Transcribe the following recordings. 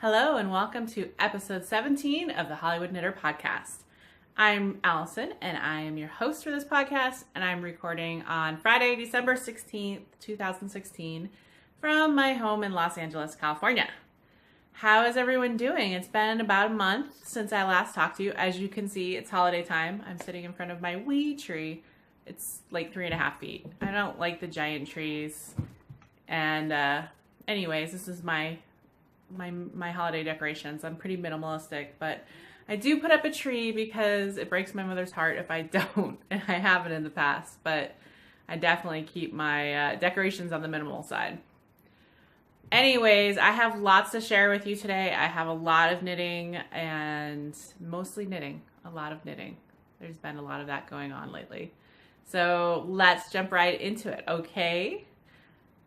Hello and welcome to episode 17 of the Hollywood Knitter Podcast. I'm Allison and I am your host for this podcast, and I'm recording on Friday, December 16th, 2016 from my home in Los Angeles, California. How is everyone doing? It's been about a month since I last talked to you. As you can see, it's holiday time. I'm sitting in front of my wee tree. It's like 3.5 feet. I don't like the giant trees. And anyways, this is my holiday decorations. I'm pretty minimalistic, but I do put up a tree because it breaks my mother's heart if I don't, and I haven't in the past, but I definitely keep my decorations on the minimal side. Anyways, I have lots to share with you today. I have a lot of knitting, and mostly knitting, a lot of knitting. There's been a lot of that going on lately. So let's jump right into it, okay?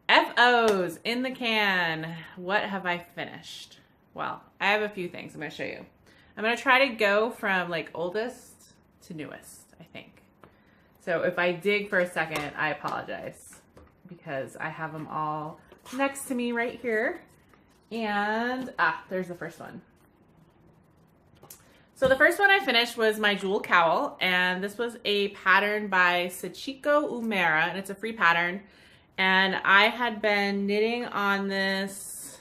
FOs in the can. What have I finished? Well, I have a few things I'm going to show you. I'm going to try to go from like oldest to newest, I think. So if I dig for a second, I apologize because I have them all next to me right here. And, there's the first one. So the first one I finished was my Jewel Cowl, and this was a pattern by Sachiko Umera, and it's a free pattern. And I had been knitting on this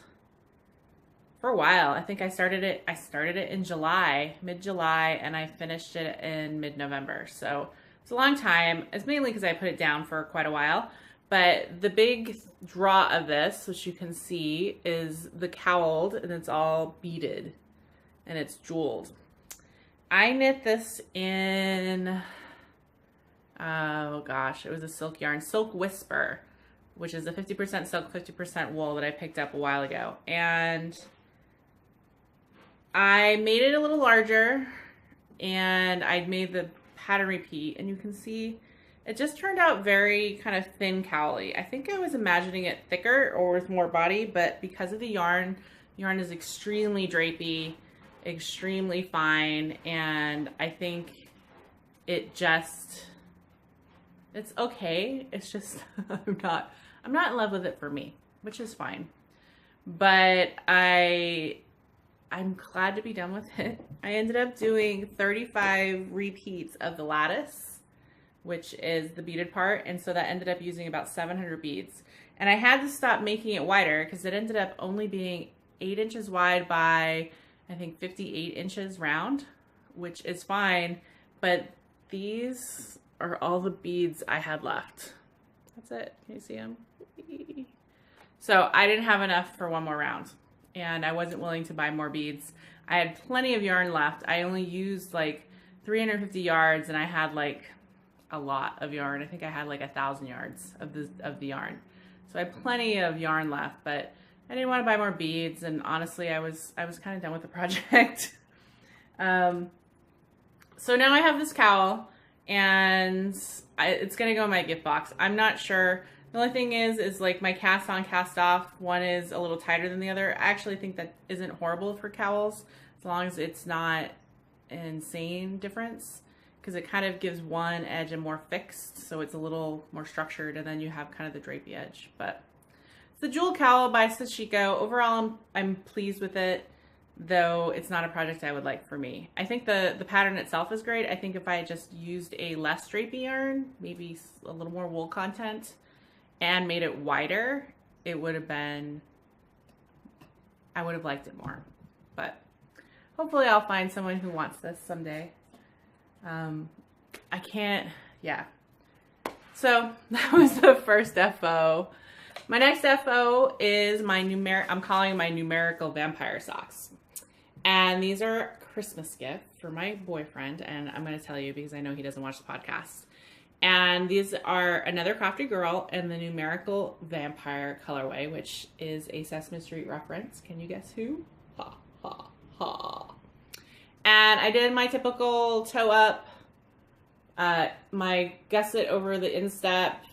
for a while. I think I started it in July, mid-July, and I finished it in mid-November. So it's a long time. It's mainly because I put it down for quite a while. But the big draw of this, which you can see, is the cowled, and it's all beaded, and it's jeweled. I knit this in, oh gosh, it was a silk yarn, Silk Whisper, which is a 50% silk, 50% wool that I picked up a while ago. And I made it a little larger, and I made the pattern repeat, and you can see it just turned out very kind of thin cowly. I think I was imagining it thicker or with more body, but because of the yarn is extremely drapey, extremely fine, and I think it's okay. It's just I'm not in love with it for me, which is fine. But I'm glad to be done with it. I ended up doing 35 repeats of the lattice, which is the beaded part, and so that ended up using about 700 beads. And I had to stop making it wider because it ended up only being 8 inches wide by, I think, 58 inches round, which is fine, but these are all the beads I had left. That's it. Can you see them? So I didn't have enough for one more round, and I wasn't willing to buy more beads. I had plenty of yarn left. I only used like 350 yards, and I had like a lot of yarn. I think I had like 1,000 yards of the yarn. So I had plenty of yarn left, but I didn't want to buy more beads, and honestly, I was kind of done with the project. So now I have this cowl, and it's gonna go in my gift box. I'm not sure. The only thing is like my cast on, cast off, one is a little tighter than the other. I actually think that isn't horrible for cowls, as long as it's not an insane difference, because it kind of gives one edge a more fixed, so it's a little more structured, and then you have kind of the drapey edge. But it's the Jewel Cowl by Sachiko. Overall, I'm pleased with it, though it's not a project I would like for me. I think the pattern itself is great. I think if I had just used a less drapey yarn, maybe a little more wool content, and made it wider, it would have been, I would have liked it more. But hopefully I'll find someone who wants this someday. I can't, yeah. So that was the first FO. My next FO is I'm calling my numerical vampire socks. And these are a Christmas gift for my boyfriend, and I'm going to tell you because I know he doesn't watch the podcast. And these are Another Crafty Girl and the Numerical Vampire colorway, which is a Sesame Street reference. Can you guess who? Ha, ha, ha. And I did my typical toe up, my gusset over the instep.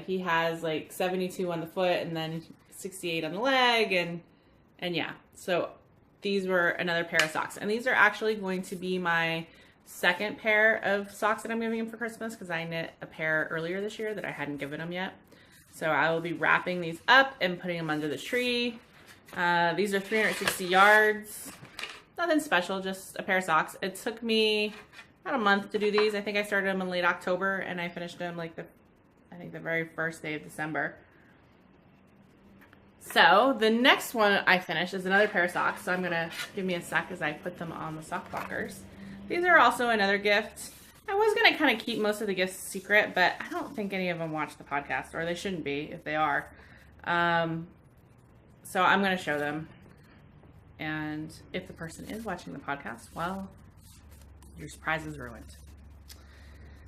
He has like 72 on the foot and then 68 on the leg, and yeah. So these were another pair of socks, and these are actually going to be my second pair of socks that I'm giving him for Christmas, because I knit a pair earlier this year that I hadn't given him yet. So I will be wrapping these up and putting them under the tree. These are 360 yards. Nothing special, just a pair of socks. It took me about a month to do these. I think I started them in late October and I finished them like I think the very first day of December. So the next one I finished is another pair of socks. So I'm gonna give me a sec as I put them on the sock lockers. These are also another gift. I was gonna kind of keep most of the gifts secret, but I don't think any of them watch the podcast, or they shouldn't be if they are. So I'm gonna show them. And if the person is watching the podcast, well, your surprise is ruined.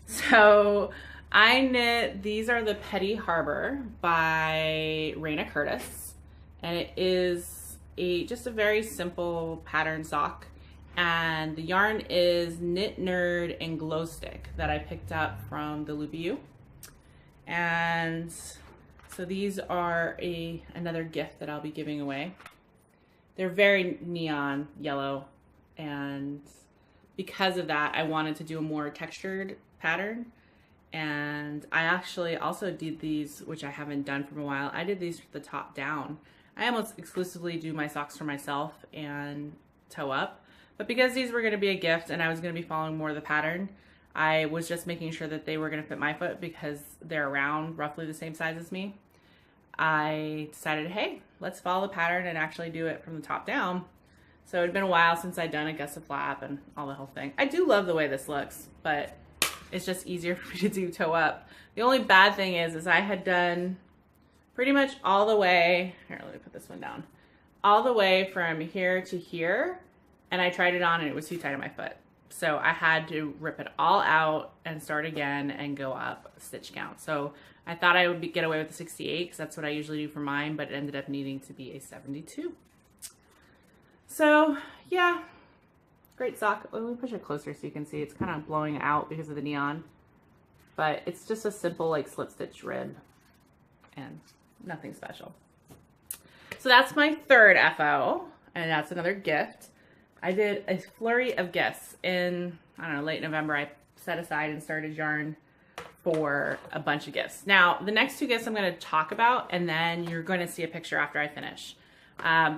So I knit, these are the Petty Harbor by Raina Curtis. And it is just a very simple pattern sock. And the yarn is Knit Nerd and Glow Stick that I picked up from the Lubiu. And so these are another gift that I'll be giving away. They're very neon yellow, and because of that, I wanted to do a more textured pattern. And I actually also did these, which I haven't done for a while. I did these from the top down. I almost exclusively do my socks for myself and toe up, but because these were going to be a gift and I was going to be following more of the pattern, I was just making sure that they were going to fit my foot because they're around roughly the same size as me. I decided, hey, let's follow the pattern and actually do it from the top down. So it'd been a while since I'd done a gusset flap and all the whole thing. I do love the way this looks, but it's just easier for me to do toe up. The only bad thing is I had done pretty much all the way, here, let me put this one down, all the way from here to here, and I tried it on and it was too tight on my foot. So I had to rip it all out and start again and go up a stitch count. So I thought I would get away with the 68 because that's what I usually do for mine, but it ended up needing to be a 72. So yeah, great sock. Let me push it closer so you can see. It's kind of blowing out because of the neon, but it's just a simple like slip stitch rib and nothing special. So that's my third FO, and that's another gift. I did a flurry of gifts in, I don't know, late November. I set aside and started yarn for a bunch of gifts. Now, the next two gifts I'm going to talk about, and then you're going to see a picture after I finish,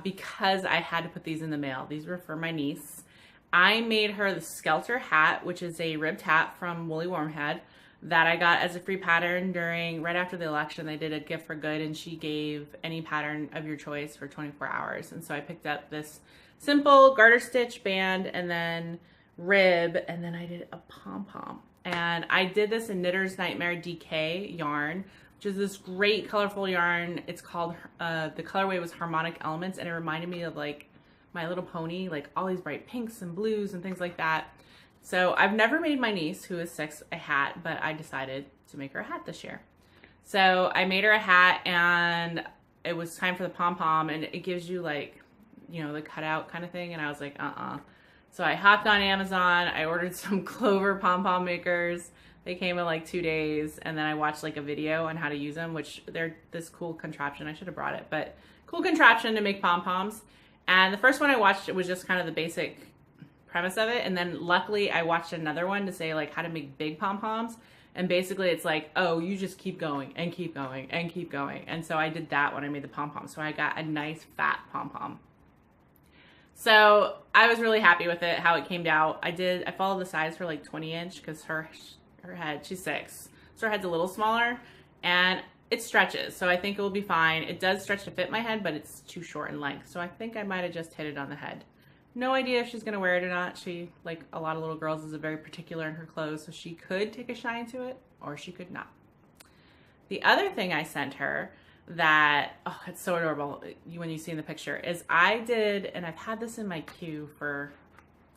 because I had to put these in the mail. These were for my niece. I made her the Skelter hat, which is a ribbed hat from Woolly Wormhead that I got as a free pattern right after the election. They did a gift for good, and she gave any pattern of your choice for 24 hours. And so I picked up this simple garter stitch band and then rib, and then I did a pom-pom. And I did this in Knitter's Nightmare DK yarn, which is this great colorful yarn. It's called, the colorway was Harmonic Elements, and it reminded me of like My Little Pony, like all these bright pinks and blues and things like that. So I've never made my niece, who is 6, a hat, but I decided to make her a hat this year. So I made her a hat, and it was time for the pom-pom, and it gives you like, you know, the cutout kind of thing. And I was like, So I hopped on Amazon, I ordered some Clover pom-pom makers. They came in like 2 days, and then I watched like a video on how to use them, which they're this cool contraption. I should have brought it, but cool contraption to make pom-poms. And the first one I watched, it was just kind of the basic premise of it. And then luckily I watched another one to say like how to make big pom-poms. And basically it's like, oh, you just keep going and keep going and keep going. And so I did that when I made the pom-pom. So I got a nice fat pom-pom. So I was really happy with it, how it came out. I followed the size for like 20 inch because her head, she's 6. So her head's a little smaller and it stretches. So I think it will be fine. It does stretch to fit my head, but it's too short in length. So I think I might've just hit it on the head. No idea if she's gonna wear it or not. She, like a lot of little girls, is very particular in her clothes. So she could take a shine to it or she could not. The other thing I sent her that, oh, it's so adorable when you see in the picture, is I did, and I've had this in my queue for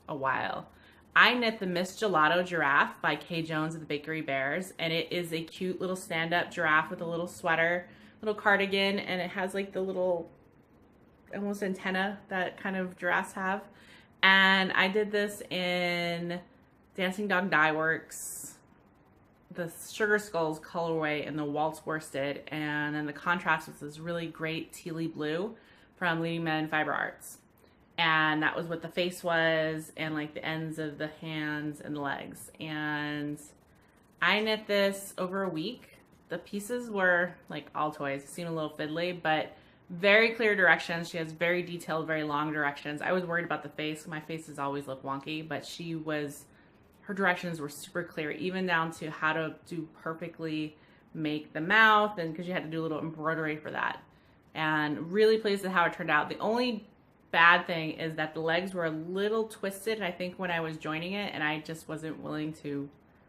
a while, I knit the Miss Gelato Giraffe by Kay Jones of the Bakery Bears, and it is a cute little stand-up giraffe with a little sweater, little cardigan, and it has like the little almost antenna that kind of giraffes have. And I did this in Dancing Dog Dye Works, the Sugar Skulls colorway, and the Waltz Worsted, and then the contrast was this really great tealy blue from Leading Men Fiber Arts. And that was what the face was, and like the ends of the hands and legs. And I knit this over a week. The pieces were like Altoids, it seemed a little fiddly, but very clear directions. She has very detailed, very long directions. I was worried about the face. My faces always look wonky, but her directions were super clear, even down to how to do perfectly make the mouth, and because you had to do a little embroidery for that. And really pleased with how it turned out. The only bad thing is that the legs were a little twisted, I think, when I was joining it, and I just wasn't willing to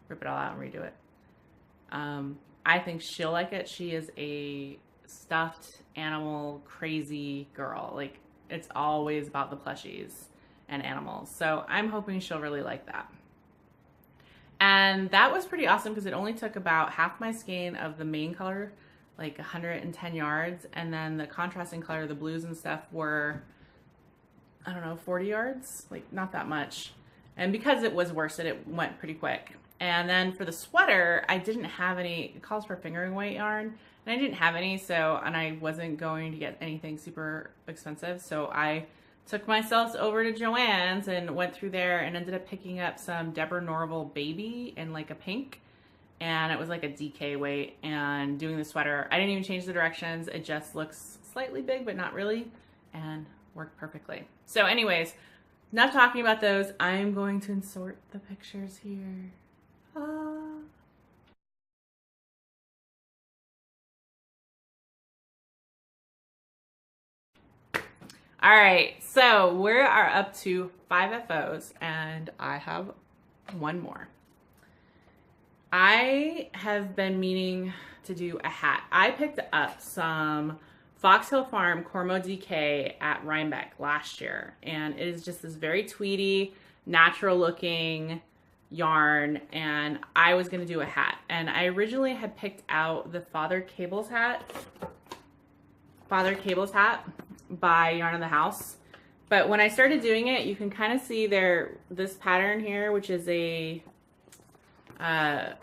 rip it all out and redo it. I think she'll like it. She is a stuffed animal crazy girl. Like, it's always about the plushies and animals. So I'm hoping she'll really like that. And that was pretty awesome because it only took about half my skein of the main color, like 110 yards. And then the contrasting color, the blues and stuff, were, I don't know, 40 yards, like not that much. And because it was worsted, it went pretty quick. And then for the sweater, I didn't have any, it calls for fingering weight yarn, and I didn't have any, and I wasn't going to get anything super expensive. So I took myself over to Joann's and went through there and ended up picking up some Deborah Norville Baby in like a pink. And it was like a DK weight, and doing the sweater. I didn't even change the directions. It just looks slightly big, but not really, and worked perfectly. So anyways, not talking about those. I'm going to insert the pictures here. All right, so we are up to 5 FOs, and I have one more. I have been meaning to do a hat. I picked up some Fox Hill Farm Cormo DK at Rhinebeck last year, and it is just this very tweedy, natural looking yarn, and I was gonna do a hat. And I originally had picked out the Father Cables hat by Yarn of the House. But when I started doing it, you can kind of see this pattern here, which is a, the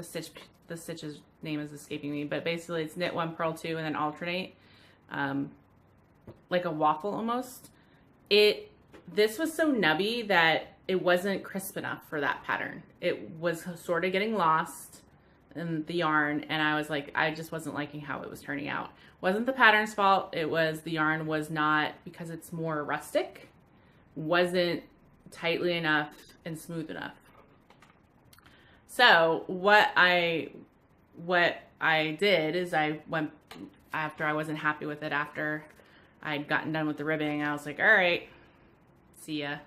stitch's name is escaping me, but basically it's knit 1, purl 2, and then alternate, like a waffle almost. This was so nubby that it wasn't crisp enough for that pattern. It was sort of getting lost in the yarn, and I was like, I just wasn't liking how it was turning out. Wasn't the pattern's fault. It was the yarn was not, because it's more rustic, wasn't tightly enough and smooth enough. So what I did is I went, after I wasn't happy with it, after I'd gotten done with the ribbing, I was like, all right, see ya.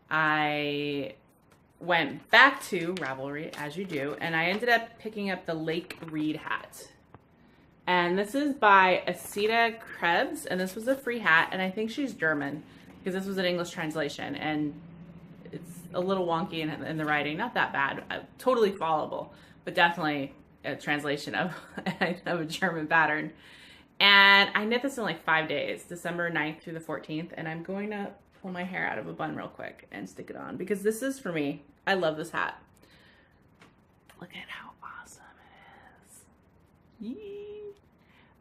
I went back to Ravelry, as you do, and I ended up picking up the Lake Reed hat. And this is by Asita Krebs, and this was a free hat, and I think she's German, because this was an English translation, and it's a little wonky in the writing, not that bad, totally followable, but definitely a translation of a German pattern. And I knit this in like 5 days, December 9th through the 14th, and I'm going to pull my hair out of a bun real quick and stick it on, because this is for me. I love this hat. Look at how awesome it is. Yee.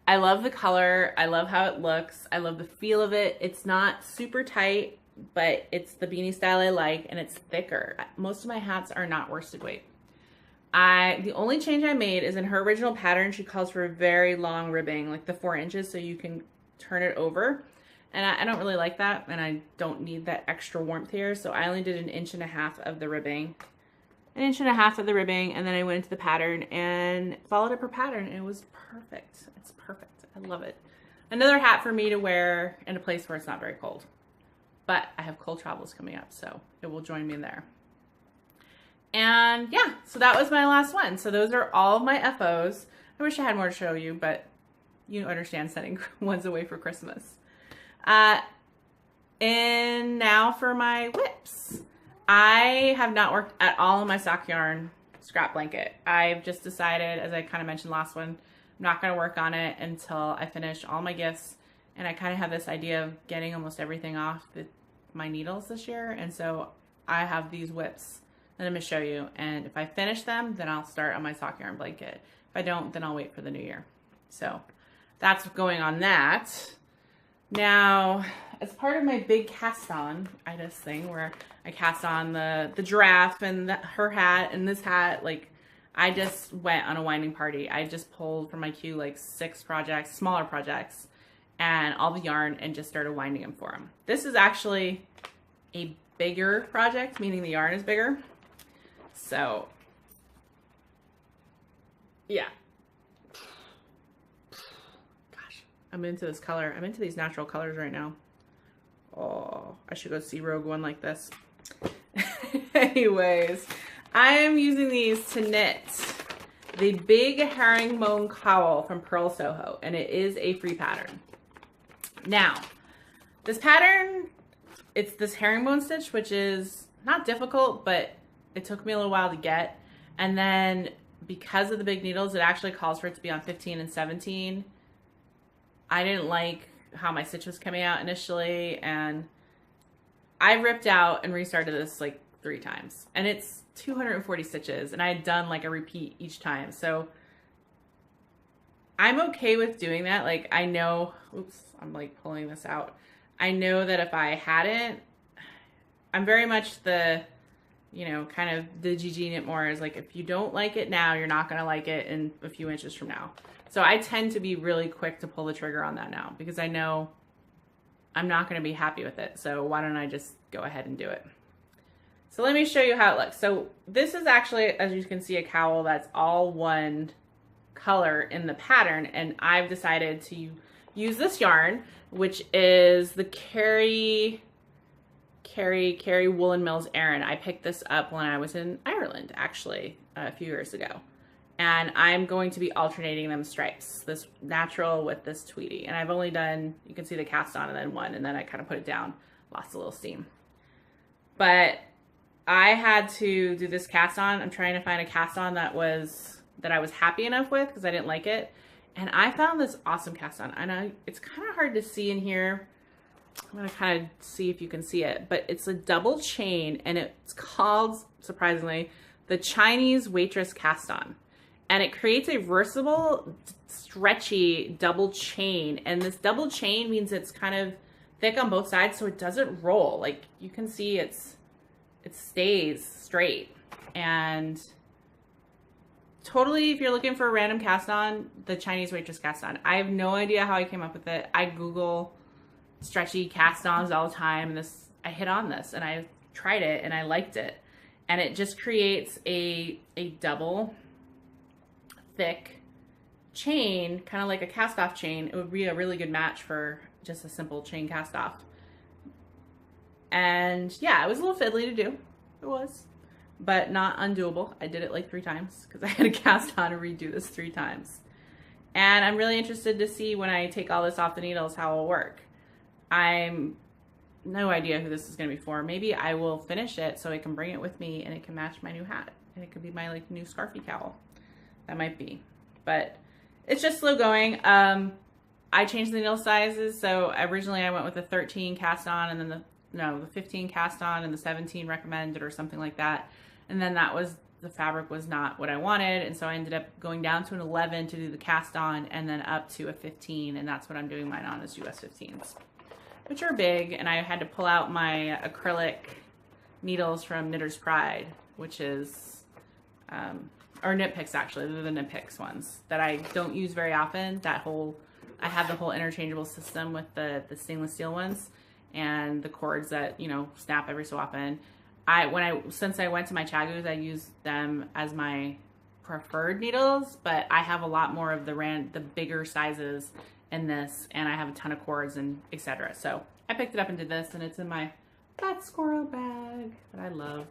I love the color. I love how it looks. I love the feel of it. It's not super tight, but it's the beanie style I like, and it's thicker. Most of my hats are not worsted weight. The only change I made is in her original pattern, she calls for a very long ribbing, like the 4 inches, so you can turn it over. And I don't really like that, and I don't need that extra warmth here, so I only did 1.5 inches of the ribbing. 1.5 inches of the ribbing, and then I went into the pattern and followed up her pattern, and it was perfect. It's perfect. I love it. Another hat for me to wear in a place where it's not very cold. But I have cold travels coming up, so it will join me there. And yeah, so that was my last one. So those are all of my FOs. I wish I had more to show you, but you understand setting ones away for Christmas. And now for my whips. I have not worked at all on my sock yarn scrap blanket. I've just decided, as I kind of mentioned last one, I'm not going to work on it until I finish all my gifts. And I kind of have this idea of getting almost everything off my needles this year. And so I have these whips that I'm going to show you. And if I finish them, then I'll start on my sock yarn blanket. If I don't, then I'll wait for the new year. So that's what's going on that. Now, as part of my big cast on itis thing where I cast on the giraffe and her hat and this hat, like I just went on a winding party. I just pulled from my queue like 6 projects, smaller projects, and all the yarn and just started winding them for them. This is actually a bigger project, meaning the yarn is bigger. So, yeah. Gosh, I'm into this color. I'm into these natural colors right now. Oh, I should go see Rogue One like this. Anyways, I am using these to knit the big herringbone cowl from Purl Soho, and it is a free pattern. Now, this pattern, it's this herringbone stitch, which is not difficult, but it took me a little while to get. And then because of the big needles, it actually calls for it to be on 15 and 17. I didn't like how my stitch was coming out initially, and I ripped out and restarted this like 3 times, and it's 240 stitches, and I had done like a repeat each time. So I'm okay with doing that. Like, I know, oops, I'm like pulling this out. I know that if I hadn't, I'm very much the, you know, kind of the Gigi Knitmore is like, if you don't like it now, you're not going to like it in a few inches from now. So I tend to be really quick to pull the trigger on that now, because I know I'm not going to be happy with it. So why don't I just go ahead and do it? So let me show you how it looks. So this is actually, as you can see, a cowl that's all one color in the pattern, and I've decided to use this yarn, which is the Kerry Woolen Mills Aran. I picked this up when I was in Ireland, actually, a few years ago. And I'm going to be alternating them stripes, this natural with this Tweedy. And I've only done, you can see the cast on and then one, and then I kind of put it down, lost a little steam. But I had to do this cast on. I'm trying to find a cast on that I was happy enough with, because I didn't like it. And I found this awesome cast on. I know it's kind of hard to see in here. I'm gonna kind of see if you can see it, but it's a double chain, and it's called, surprisingly, the Chinese Waitress Cast On. And it creates a versatile, stretchy double chain. And this double chain means it's kind of thick on both sides, so it doesn't roll. Like, you can see it stays straight. And totally, if you're looking for a random cast on, the Chinese Waitress Cast On. I have no idea how I came up with it. I Google stretchy cast ons all the time, and I hit on this, and I tried it, and I liked it. And it just creates a double thick chain, kind of like a cast off chain. It would be a really good match for just a simple chain cast off. And yeah, it was a little fiddly to do. It was, but not undoable. I did it like 3 times because I had to cast on and redo this 3 times. And I'm really interested to see when I take all this off the needles how it'll work. I'm no idea who this is going to be for. Maybe I will finish it so I can bring it with me and it can match my new hat, and it could be my like new scarfy cowl. That might be, but it's just slow going. I changed the needle sizes. So originally I went with the 13 cast on, and then the 15 cast on, and the 17 recommended or something like that. And then the fabric was not what I wanted. And so I ended up going down to an 11 to do the cast on, and then up to a 15. And that's what I'm doing mine on, is US 15s, which are big. And I had to pull out my acrylic needles from Knitter's Pride, which is, or Knit Picks, actually. They're the Knit Picks ones that I don't use very often. I have the whole interchangeable system with the stainless steel ones, and the cords that, you know, snap every so often. Since I went to my Chagus, I use them as my preferred needles, but I have a lot more of the bigger sizes in this, and I have a ton of cords and etc. So I picked it up and did this, and it's in my fat squirrel bag that I love.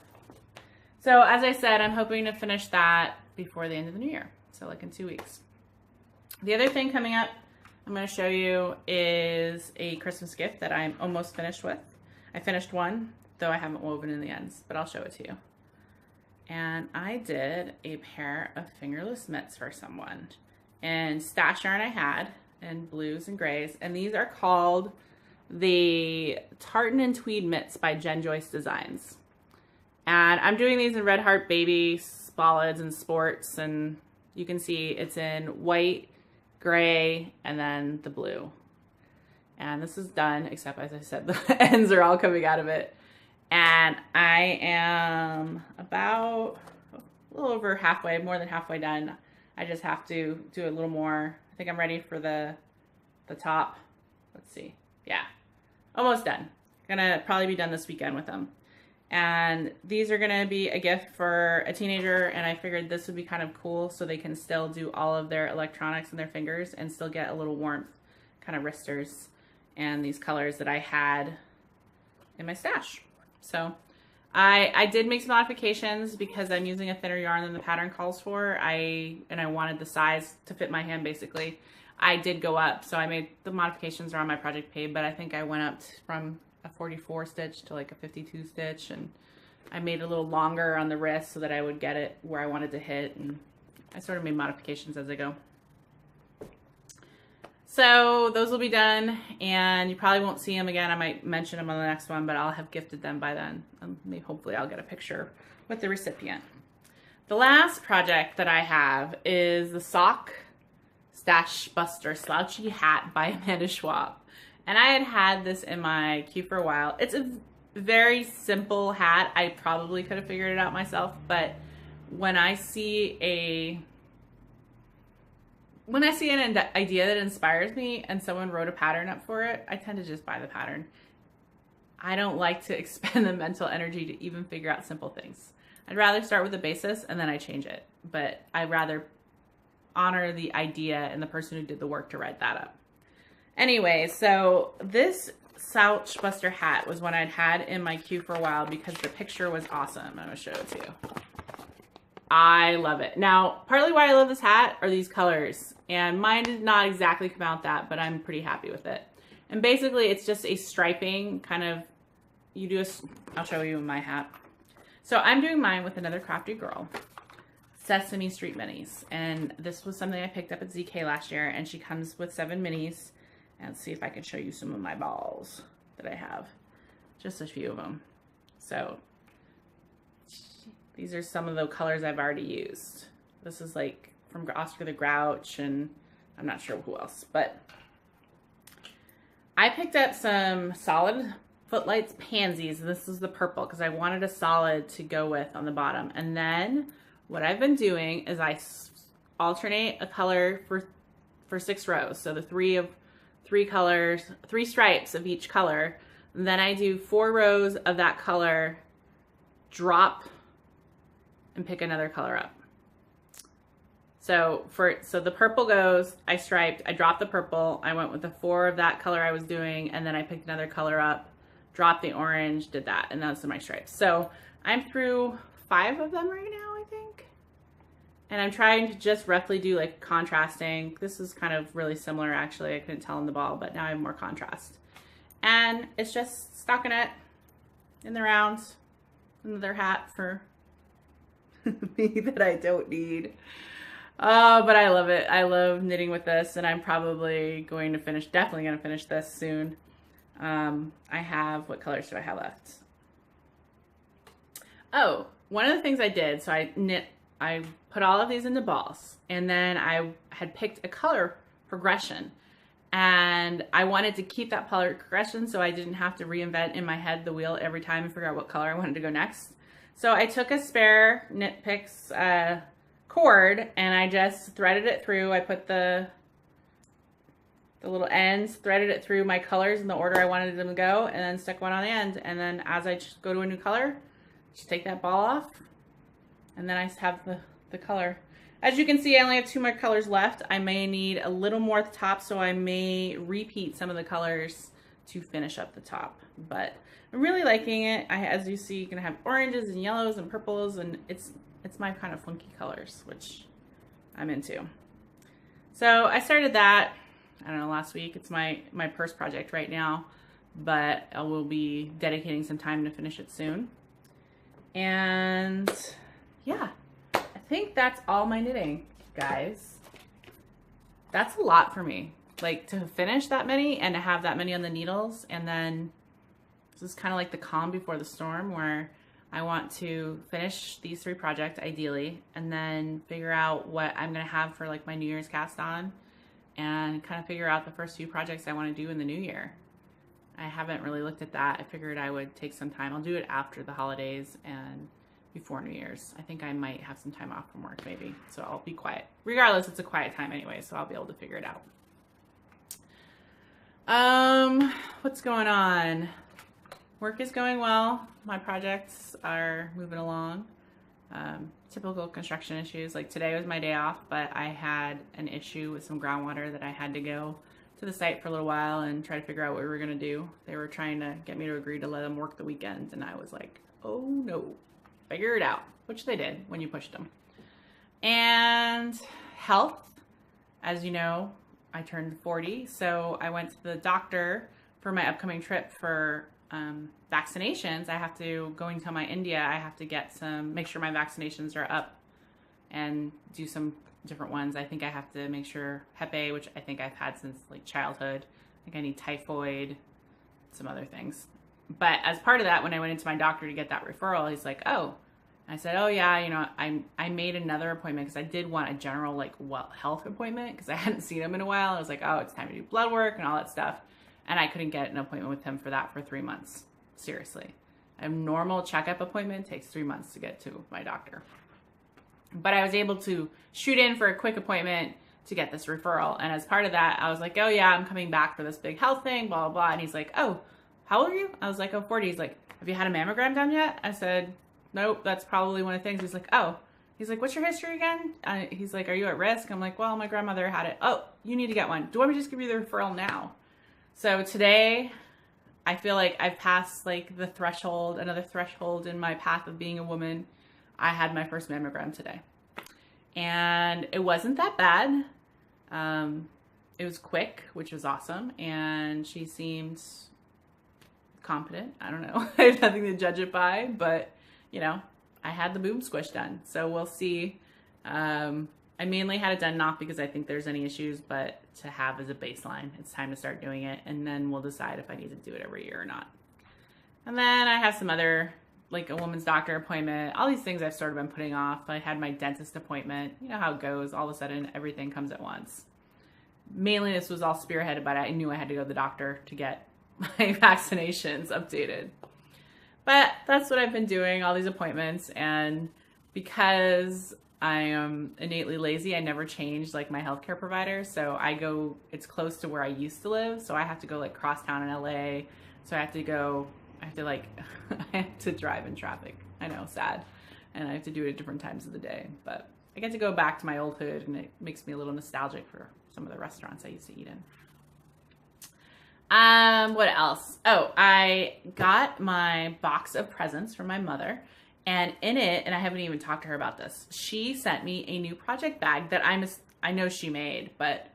So as I said, I'm hoping to finish that before the end of the new year. So like in 2 weeks. The other thing coming up I'm going to show you is a Christmas gift that I'm almost finished with. I finished one, though I haven't woven in the ends, but I'll show it to you. And I did a pair of fingerless mitts for someone. And stash yarn I had, in blues and grays. And these are called the Tartan and Tweed Mitts by Jen Joyce Designs. And I'm doing these in Red Heart Baby, Solids, and Sports. And you can see it's in white, gray, and then the blue. And this is done, except as I said, the ends are all coming out of it. And I am about a little over halfway, more than halfway done. I just have to do a little more. I think I'm ready for the top. Let's see. Yeah, almost done. Gonna probably be done this weekend with them. And these are gonna be a gift for a teenager, and I figured this would be kind of cool so they can still do all of their electronics in their fingers and still get a little warmth, kind of wristers, and these colors that I had in my stash. So I did make some modifications because I'm using a thinner yarn than the pattern calls for. And I wanted the size to fit my hand basically. I did go up, so I made the modifications are on my project page, but I think I went up from a 44 stitch to like a 52 stitch, and I made it a little longer on the wrist so that I would get it where I wanted to hit, and I sort of made modifications as I go. So those will be done, and you probably won't see them again. I might mention them on the next one, but I'll have gifted them by then. Maybe hopefully I'll get a picture with the recipient. The last project that I have is the Sock Stash Buster Slouchy Hat by Amanda Schwab. And I had this in my queue for a while. It's a very simple hat. I probably could have figured it out myself, but when I see an idea that inspires me and someone wrote a pattern up for it, I tend to just buy the pattern. I don't like to expend the mental energy to even figure out simple things. I'd rather start with the basis and then I change it, but I'd rather honor the idea and the person who did the work to write that up. Anyway, so this Slouch Buster hat was one I'd had in my queue for a while because the picture was awesome. I'm going to show it to you. I love it. Now, partly why I love this hat are these colors, and mine did not exactly come out that, but I'm pretty happy with it. And basically, it's just a striping kind of, I'll show you my hat. So I'm doing mine with another Crafty Girl, Sesame Street Minis, and this was something I picked up at ZK last year, and she comes with 7 minis. And see if I can show you some of my balls that I have. Just a few of them. So these are some of the colors I've already used. This is like from Oscar the Grouch, and I'm not sure who else, but I picked up some solid Footlights Pansies. This is the purple because I wanted a solid to go with on the bottom. And then what I've been doing is I alternate a color for 6 rows. So the 3 colors, 3 stripes of each color. And then I do 4 rows of that color, drop, and pick another color up. So the purple goes, I striped, I dropped the purple, I went with the 4 of that color I was doing, and then I picked another color up, dropped the orange, did that, and those are my stripes. So I'm through 5 of them right now, I think. And I'm trying to just roughly do like contrasting. This is kind of really similar actually. I couldn't tell in the ball, but now I have more contrast. And it's just stockinette in the rounds. Another hat for me that I don't need. Oh, but I love it. I love knitting with this, and I'm probably going to definitely going to finish this soon. What colors do I have left? Oh, one of the things I did, so I put all of these into balls, and then I had picked a color progression, and I wanted to keep that color progression so I didn't have to reinvent in my head the wheel every time and figure out what color I wanted to go next. So I took a spare Knit Picks cord and I just threaded it through. I put the little ends, threaded it through my colors in the order I wanted them to go, and then stuck one on the end. And then as I just go to a new color, just take that ball off, and then I have the color. As you can see, I only have 2 more colors left. I may need a little more at the top, so I may repeat some of the colors to finish up the top. But I'm really liking it. As you see, you're gonna have oranges and yellows and purples, and it's my kind of funky colors, which I'm into. So I started that, I don't know, last week. It's my purse project right now, but I will be dedicating some time to finish it soon. And yeah, I think that's all my knitting, guys. That's a lot for me. Like, to finish that many and to have that many on the needles, and then this is kind of like the calm before the storm, where I want to finish these 3 projects ideally, and then figure out what I'm gonna have for like my New Year's cast on, and kind of figure out the first few projects I want to do in the new year. I haven't really looked at that. I figured I would take some time. I'll do it after the holidays and before New Year's. I think I might have some time off from work maybe, so I'll be quiet. Regardless, it's a quiet time anyway, so I'll be able to figure it out. What's going on? Work is going well. My projects are moving along. Typical construction issues. Like today was my day off, but I had an issue with some groundwater that I had to go to the site for a little while and try to figure out what we were going to do. They were trying to get me to agree to let them work the weekends, and I was like, oh no, figure it out, which they did when you pushed them. And health, as you know, I turned 40, so I went to the doctor for my upcoming trip for vaccinations. I have to, going to my India, I have to make sure my vaccinations are up and do some different ones. I think I have to make sure Hep A, which I think I've had since like childhood. I think I need typhoid, some other things. But as part of that, when I went into my doctor to get that referral, he's like, oh, I said, oh yeah, you know, I made another appointment because I did want a general like health appointment because I hadn't seen him in a while. I was like, oh, it's time to do blood work and all that stuff. And I couldn't get an appointment with him for that for 3 months. Seriously. A normal checkup appointment takes 3 months to get to my doctor. But I was able to shoot in for a quick appointment to get this referral. And as part of that, I was like, oh yeah, I'm coming back for this big health thing, blah, blah, blah. And he's like, oh, how old are you? I was like, oh, 40. He's like, have you had a mammogram done yet? I said, nope, that's probably one of the things. He's like, oh. He's like, what's your history again? He's like, are you at risk? I'm like, well, my grandmother had it. Oh, you need to get one. Do you want me to just give you the referral now? So today, I feel like I've passed like the threshold, another threshold in my path of being a woman. I had my first mammogram today. And it wasn't that bad. It was quick, which was awesome. And she seemed competent. I don't know. I have nothing to judge it by, but you know, I had the boob squish done. So we'll see. I mainly had it done not because I think there's any issues, but to have as a baseline. It's time to start doing it, and then we'll decide if I need to do it every year or not. And then I have some other, like a woman's doctor appointment. All these things I've sort of been putting off. I had my dentist appointment. You know how it goes. All of a sudden, everything comes at once. Mainly, this was all spearheaded by I knew I had to go to the doctor to get my vaccinations updated. But that's what I've been doing, all these appointments, and because I am innately lazy, I never changed like my healthcare provider. So I go, it's close to where I used to live. So I have to go like cross town in LA. So I have to drive in traffic. I know, sad. And I have to do it at different times of the day. But I get to go back to my old hood, and it makes me a little nostalgic for some of the restaurants I used to eat in. What else? Oh, I got my box of presents from my mother. And in it, and I haven't even talked to her about this, she sent me a new project bag that I know she made, but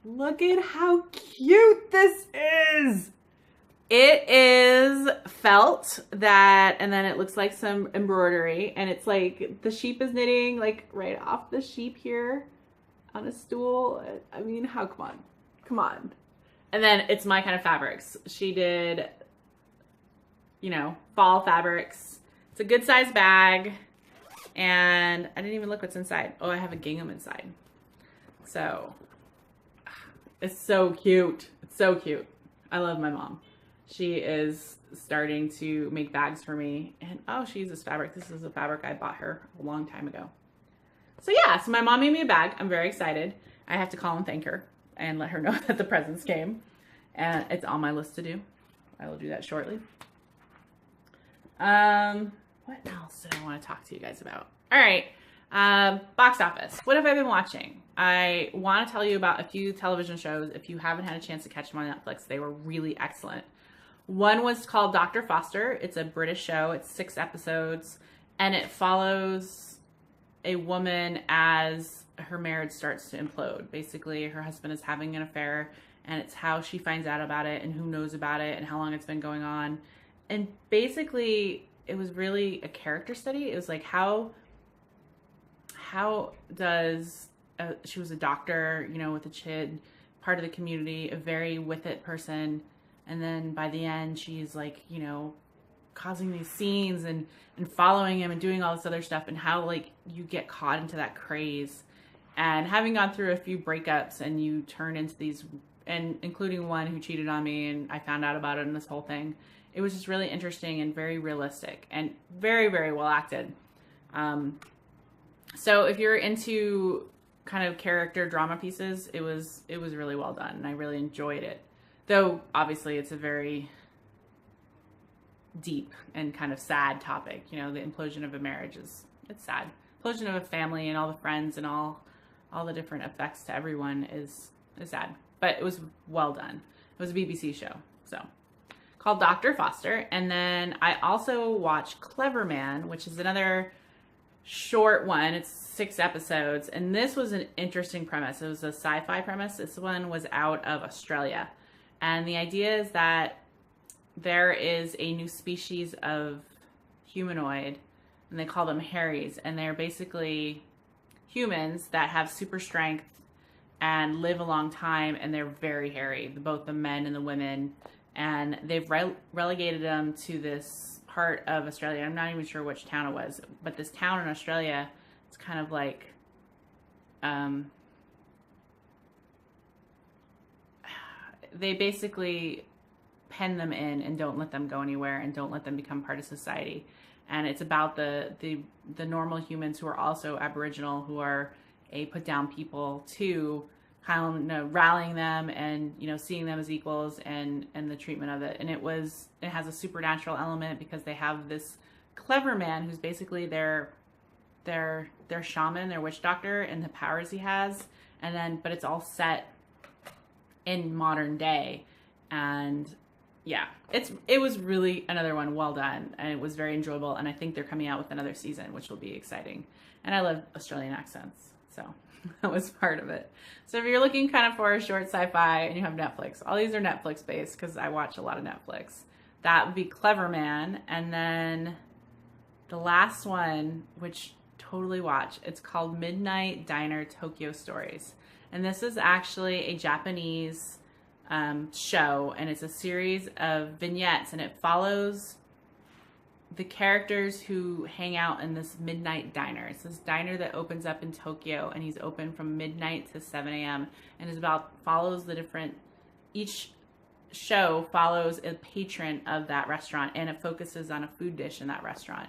look at how cute this is. It is felt that, and then it looks like some embroidery, and it's like the sheep is knitting like right off the sheep here on a stool. I mean, come on. And then it's my kind of fabrics. She did, you know, fall fabrics. It's a good size bag, and I didn't even look what's inside. Oh, I have a gingham inside. So it's so cute. It's so cute. I love my mom. She is starting to make bags for me, and oh, she uses fabric. This is a fabric I bought her a long time ago. So yeah, so my mom made me a bag. I'm very excited. I have to call and thank her and let her know that the presents came, and it's on my list to do. I will do that shortly. What else did I want to talk to you guys about? All right. Box office. What have I been watching? I want to tell you about a few television shows. If you haven't had a chance to catch them on Netflix, they were really excellent. One was called Dr. Foster. It's a British show. It's 6 episodes, and it follows a woman as her marriage starts to implode. Basically, her husband is having an affair, and it's how she finds out about it and who knows about it and how long it's been going on. And basically, it was really a character study. It was like, how does, she was a doctor, you know, with a kid, part of the community, a very with it person. And then by the end, she's like, you know, causing these scenes and following him and doing all this other stuff, and how like you get caught into that craze. And having gone through a few breakups, and you turn into these, and including one who cheated on me, and I found out about it in this whole thing. It was just really interesting and very realistic and very, very well acted. So if you're into kind of character drama pieces, it was really well done, and I really enjoyed it. Though obviously it's a very deep and kind of sad topic. You know, the implosion of a marriage it's sad. Implosion of a family and all the friends and all the different effects to everyone is sad. But it was well done. It was a BBC show, so called Dr. Foster. And then I also watched Clever Man, which is another short one. It's 6 episodes, and this was an interesting premise. It was a sci-fi premise. This one was out of Australia, and the idea is that there is a new species of humanoid, and they call them Harrys, and they're basically humans that have super strength and live a long time, and they're very hairy, both the men and the women, and they've relegated them to this part of Australia. I'm not even sure which town it was, but this town in Australia, it's kind of like they basically pen them in and don't let them go anywhere and don't let them become part of society. And it's about the normal humans who are also Aboriginal, who are a put down people, to kind of rallying them and, you know, seeing them as equals, and the treatment of it. And it has a supernatural element because they have this Clever Man who's basically their shaman, their witch doctor, and the powers he has. And then, but it's all set in modern day. And yeah, it was really another one well done, and it was very enjoyable, and I think they're coming out with another season, which will be exciting. And I love Australian accents, so that was part of it. So if you're looking kind of for a short sci-fi and you have Netflix, all these are Netflix based because I watch a lot of Netflix. That would be Clever Man. And then the last one, which totally watch, it's called Midnight Diner Tokyo Stories. And this is actually a Japanese show, and it's a series of vignettes, and it follows the characters who hang out in this midnight diner. It's this diner that opens up in Tokyo, and he's open from midnight to 7 a.m. and each show follows a patron of that restaurant, and it focuses on a food dish in that restaurant.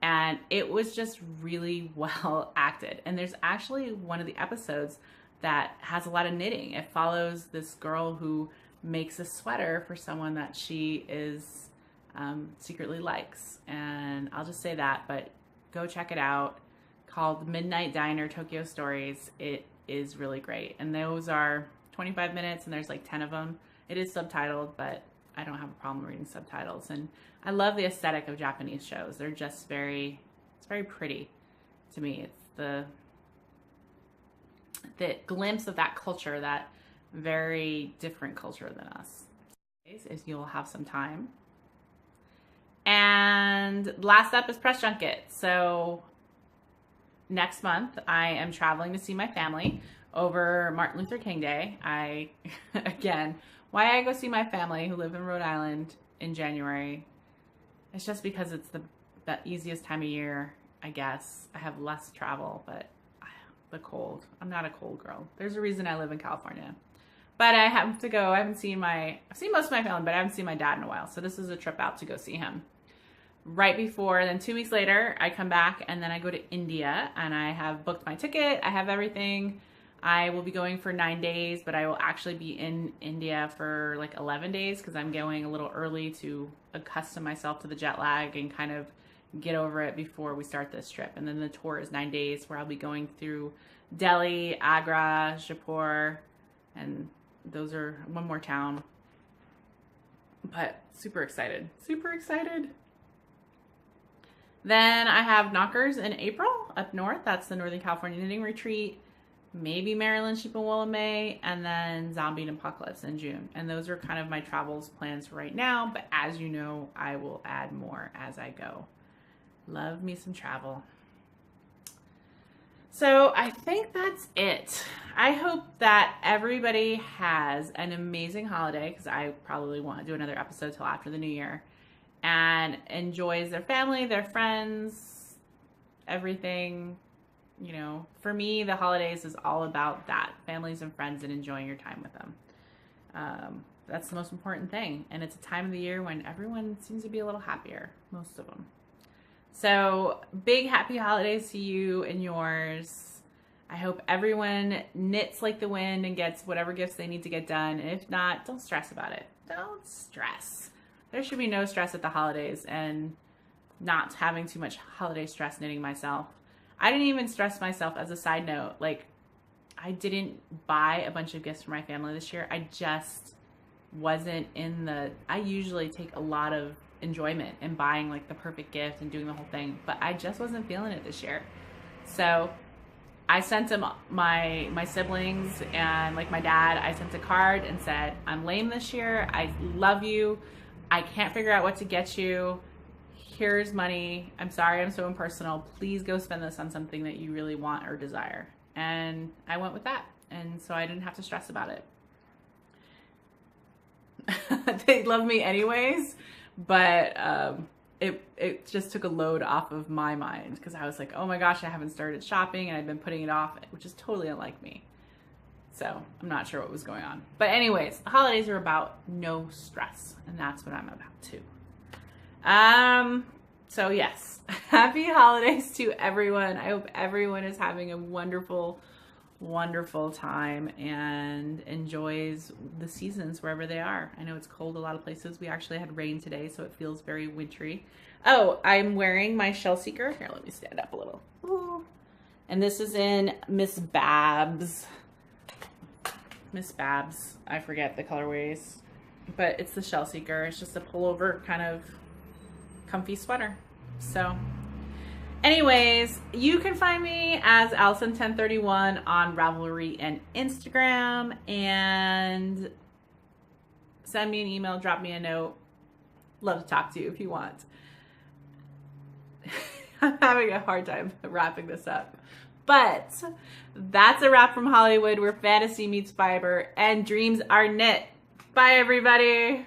And it was just really well acted. And there's actually one of the episodes that has a lot of knitting. It follows this girl who makes a sweater for someone that she is secretly likes. And I'll just say that, but go check it out. Called Midnight Diner Tokyo Stories. It is really great. And those are 25 minutes, and there's like 10 of them. It is subtitled, but I don't have a problem reading subtitles. And I love the aesthetic of Japanese shows. They're just it's very pretty to me. It's the glimpse of that culture, that very different culture than us. Is you'll have some time. And last up is Press Junket. So next month I am traveling to see my family over Martin Luther King Day. Why I go see my family who live in Rhode Island in January? It's just because it's the easiest time of year, I guess. I have less travel, but the cold. I'm not a cold girl. There's a reason I live in California. But I have to go. I've seen most of my family, but I haven't seen my dad in a while. So this is a trip out to go see him. Right before, then 2 weeks later, I come back, and then I go to India, and I have booked my ticket. I have everything. I will be going for 9 days, but I will actually be in India for like 11 days because I'm going a little early to accustom myself to the jet lag and kind of get over it before we start this trip. And then the tour is 9 days where I'll be going through Delhi, Agra, Jaipur, and those are one more town. But super excited. Super excited. Then I have Knockers in April up north. That's the Northern California Knitting Retreat. Maybe Maryland Sheep and Wool in May, and then Zombie and Apocalypse in June. And those are kind of my travels plans right now, but as you know, I will add more as I go. Love me some travel. So I think that's it. I hope that everybody has an amazing holiday, because I probably won't do another episode till after the new year, and enjoys their family, their friends, everything. You know, for me, the holidays is all about that, families and friends, and enjoying your time with them. That's the most important thing. And it's a time of the year when everyone seems to be a little happier, most of them. So big happy holidays to you and yours. I hope everyone knits like the wind and gets whatever gifts they need to get done. And if not, don't stress about it. Don't stress. There should be no stress at the holidays, and not having too much holiday stress knitting myself. I didn't even stress myself, as a side note. Like, I didn't buy a bunch of gifts for my family this year. I just wasn't I usually take a lot of enjoyment in buying like the perfect gift and doing the whole thing, but I just wasn't feeling it this year. So I sent them, my siblings and like my dad, I sent a card and said, I'm lame this year. I love you. I can't figure out what to get you. Here's money. I'm sorry I'm so impersonal. Please go spend this on something that you really want or desire. And I went with that. And so I didn't have to stress about it. They love me anyways, but it just took a load off of my mind, because I was like, oh my gosh, I haven't started shopping and I've been putting it off, which is totally unlike me. So I'm not sure what was going on. But anyways, the holidays are about no stress, and that's what I'm about too. So yes, happy holidays to everyone. I hope everyone is having a wonderful, wonderful time and enjoys the seasons wherever they are. I know it's cold a lot of places. We actually had rain today, so it feels very wintry. Oh, I'm wearing my Shell Seeker. Here, let me stand up a little. Ooh. And this is in Miss Babs. Miss Babs. I forget the colorways, but it's the Shell Seeker. It's just a pullover kind of comfy sweater. So anyways, you can find me as Allison1031 on Ravelry and Instagram, and send me an email, drop me a note. Love to talk to you if you want. I'm having a hard time wrapping this up. But that's a wrap from Hollywood, where fantasy meets fiber and dreams are knit. Bye, everybody.